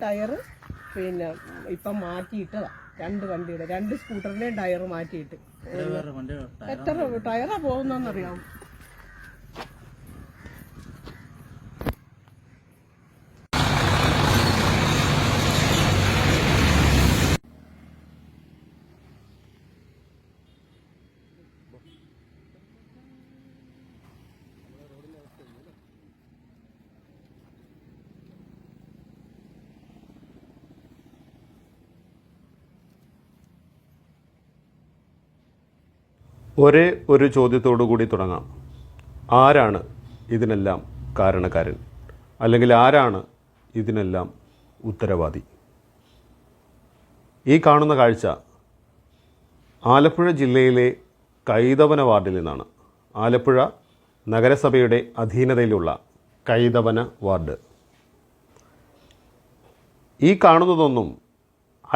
Tyre പിന്നെ ഇപ്പം മാറ്റിയിട്ടതാ. രണ്ട് വണ്ടിയുടെ, രണ്ട് സ്കൂട്ടറിന്റെയും ടയർ മാറ്റിയിട്ട്. എത്ര ടയറാ പോകുന്നറിയാം? ഒരേ ഒരു ചോദ്യത്തോടു കൂടി തുടങ്ങാം. ആരാണ് ഇതിനെല്ലാം കാരണക്കാരൻ? അല്ലെങ്കിൽ ആരാണ് ഇതിനെല്ലാം ഉത്തരവാദി? ഈ കാണുന്ന കാഴ്ച ആലപ്പുഴ ജില്ലയിലെ കൈതവന വാർഡിൽ നിന്നാണ്. ആലപ്പുഴ നഗരസഭയുടെ അധീനതയിലുള്ള കൈതവന വാർഡ്. ഈ കാണുന്നതൊന്നും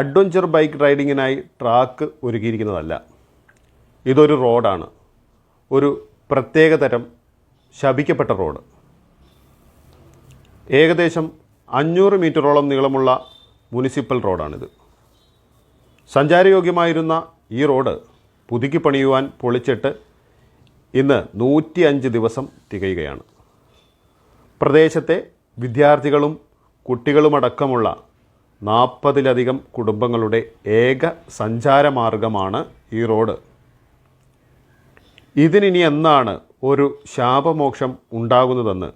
അഡ്വഞ്ചർ ബൈക്ക് റൈഡിങ്ങിനായി ട്രാക്ക് ഒരുക്കിയിരിക്കുന്നതല്ല. ഇതൊരു റോഡാണ്, ഒരു പ്രത്യേകതരം ശപിക്കപ്പെട്ട റോഡ്. ഏകദേശം 500 മീറ്ററോളം നീളമുള്ള മുനിസിപ്പൽ റോഡാണിത്. സഞ്ചാരയോഗ്യമായിരുന്ന ഈ റോഡ് പുതുക്കി പണിയുവാൻ പൊളിച്ചിട്ട് ഇന്ന് 105 ദിവസം തികയുകയാണ്. പ്രദേശത്തെ വിദ്യാർത്ഥികളും കുട്ടികളുമടക്കമുള്ള 40ലധികം കുടുംബങ്ങളുടെ ഏക സഞ്ചാരമാർഗമാണ് ഈ റോഡ്. ഇതിനി എന്നാണ് ഒരു ശാപമോക്ഷം ഉണ്ടാകുന്നതെന്ന്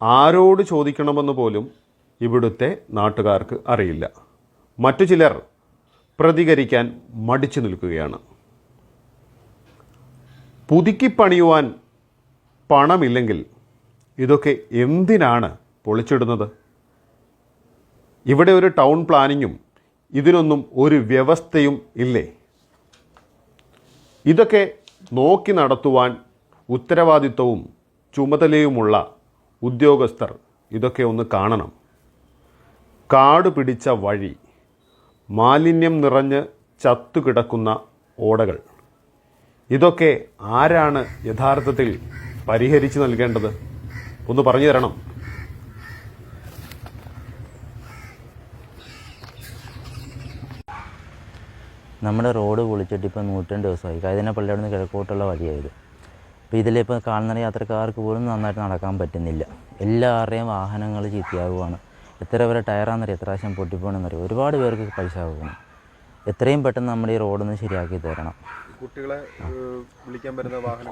ആരോട് ചോദിക്കണമെന്ന് പോലും ഇവിടുത്തെ നാട്ടുകാർക്ക് അറിയില്ല. മറ്റു ചിലർ പ്രതികരിക്കാൻ മടിച്ചു നിൽക്കുകയാണ്. പുതുക്കി പണിയുവാൻ പണമില്ലെങ്കിൽ ഇതൊക്കെ എന്തിനാണ് പൊളിച്ചിടുന്നത്? ഇവിടെ ഒരു ടൗൺ പ്ലാനിങ്ങും ഇതിനൊന്നും ഒരു വ്യവസ്ഥയും ഇല്ലേ? ഇതൊക്കെ നോക്കി നടത്തുവാൻ ഉത്തരവാദിത്വവും ചുമതലയുമുള്ള ഉദ്യോഗസ്ഥർ ഇതൊക്കെ ഒന്ന് കാണണം. കാട് പിടിച്ച വഴി, മാലിന്യം നിറഞ്ഞ് ചത്തുകിടക്കുന്ന ഓടകൾ, ഇതൊക്കെ ആരാണ് യഥാർത്ഥത്തിൽ പരിഹരിച്ചു നൽകേണ്ടത്? ഒന്ന് പറഞ്ഞു തരണം. നമ്മുടെ റോഡ് പൊളിച്ചിട്ട് ഇപ്പോൾ 102 ദിവസമായി. കൈതവനപ്പള്ളിയുടെ നിന്ന് കിഴക്കോട്ടുള്ള വഴിയായത്. അപ്പോൾ ഇതിലിപ്പോൾ കാൽനട യാത്രക്കാർക്ക് പോലും നന്നായിട്ട് നടക്കാൻ പറ്റുന്നില്ല. എല്ലാവരുടെയും വാഹനങ്ങൾ ചീത്തയാവുകയാണ്. എത്ര പേരെ ടയറാണെന്നറിയാം, എത്ര പ്രാവശ്യം പൊട്ടിപ്പോണെന്നറിയാം. ഒരുപാട് പേർക്ക് പൈസ ആവുകയാണ്. എത്രയും പെട്ടെന്ന് നമ്മുടെ ഈ റോഡൊന്ന് ശരിയാക്കി തരണം.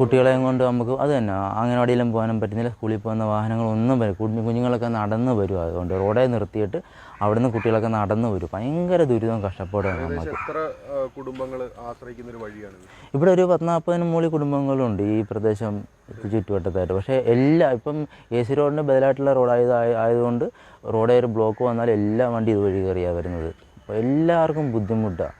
കുട്ടികളെയും കൊണ്ട് നമുക്ക് അത് തന്നെ അംഗനവാടിയിലും പോകാനും പറ്റുന്നില്ല. സ്കൂളിൽ പോകുന്ന വാഹനങ്ങളൊന്നും വരും. കുഞ്ഞുങ്ങളൊക്കെ നടന്ന് വരും. അതുകൊണ്ട് റോഡേ നിർത്തിയിട്ട് അവിടുന്ന് കുട്ടികളൊക്കെ നടന്നു വരും. ഭയങ്കര ദുരിതവും കഷ്ടപ്പാടും നമുക്ക്. ഇവിടെ ഒരു 40-40 മുകളിൽ കുടുംബങ്ങളുണ്ട് ഈ പ്രദേശം ചുറ്റുവട്ടത്തായിട്ട്. പക്ഷേ ഇപ്പം AC റോഡിന് ബദലായിട്ടുള്ള ആയതുകൊണ്ട് റോഡേ ഒരു ബ്ലോക്ക് വന്നാൽ എല്ലാ വണ്ടി ഇതുവഴി കയറിയാണ് വരുന്നത്. അപ്പോൾ എല്ലാവർക്കും ബുദ്ധിമുട്ടാണ്.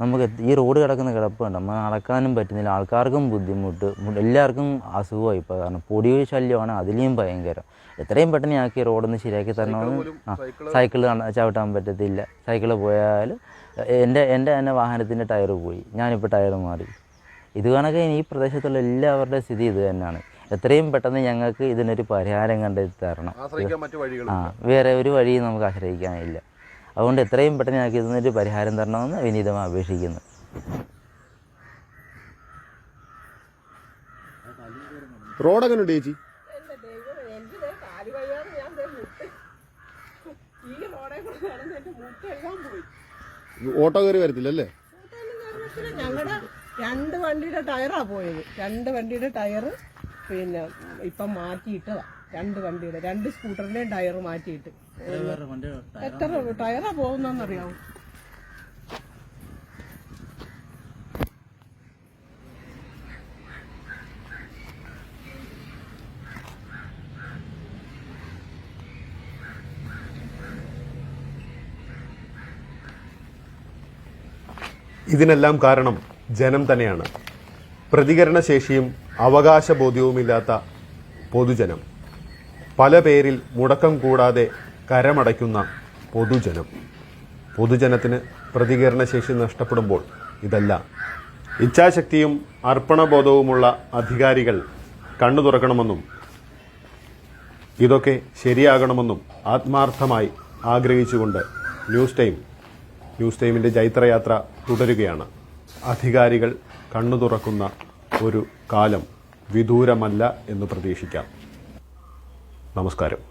നമുക്ക് ഈ റോഡ് കിടക്കുന്ന കിടപ്പുണ്ട്, നമ്മൾ നടക്കാനും പറ്റുന്നില്ല. ആൾക്കാർക്കും ബുദ്ധിമുട്ട്, എല്ലാവർക്കും അസുഖമായി. ഇപ്പോൾ കാരണം പൊടി ശല്യമാണ് അതിലേയും ഭയങ്കരം. എത്രയും പെട്ടെന്ന് ഞങ്ങൾക്ക് ഈ റോഡൊന്ന് ശരിയാക്കി തരണമെന്ന്. സൈക്കിൾ ചവിട്ടാൻ പറ്റത്തില്ല. സൈക്കിൾ പോയാൽ എൻ്റെ തന്നെ വാഹനത്തിൻ്റെ ടയർ പോയി. ഞാനിപ്പോൾ ടയർ മാറി. ഇത് കണക്കെ ഈ പ്രദേശത്തുള്ള എല്ലാവരുടെയും സ്ഥിതി ഇത് തന്നെയാണ്. എത്രയും പെട്ടെന്ന് ഞങ്ങൾക്ക് ഇതിനൊരു പരിഹാരം കണ്ടെത്തി തരണം. വേറെ ഒരു വഴിയും നമുക്ക് ആശ്രയിക്കാനില്ല. അതുകൊണ്ട് എത്രയും പെട്ടെന്ന് ഞങ്ങൾക്ക് ഇതിനൊരു പരിഹാരം തരണമെന്ന് വിനീതമായി അപേക്ഷിക്കുന്നു. റോഡെങ്ങനെ ചേച്ചി? ഓട്ടോ കയറി വരത്തില്ലല്ലേ? ഞങ്ങളുടെ 2 വണ്ടിയുടെ ടയറാ പോയത്. 2 വണ്ടിയുടെ ടയർ പിന്നെ ഇപ്പം മാറ്റിയിട്ടതാ. 2 വണ്ടിയുടെ, 2 സ്കൂട്ടറിന്റെയും ടയർ മാറ്റിയിട്ട്. എത്ര ടയറാ പോകുന്നറിയാം? ഇതിനെല്ലാം കാരണം ജനം തന്നെയാണ്. പ്രതികരണശേഷിയും അവകാശബോധ്യവുമില്ലാത്ത പൊതുജനം. പല പേരിൽ മുടക്കം കൂടാതെ കരമടയ്ക്കുന്ന പൊതുജനം. പൊതുജനത്തിന് പ്രതികരണശേഷി നഷ്ടപ്പെടുമ്പോൾ ഇതല്ല. ഇച്ഛാശക്തിയും അർപ്പണബോധവുമുള്ള അധികാരികൾ കണ്ണു തുറക്കണമെന്നും ഇതൊക്കെ ശരിയാകണമെന്നും ആത്മാർത്ഥമായി ആഗ്രഹിച്ചുകൊണ്ട് ന്യൂസ് ടൈമിൻ്റെ ജൈത്രയാത്ര തുടരുകയാണ്. അധികാരികൾ കണ്ണു തുറക്കുന്ന ഒരു കാലം വിദൂരമല്ല എന്ന് പ്രതീക്ഷിക്കാം. നമസ്കാരം.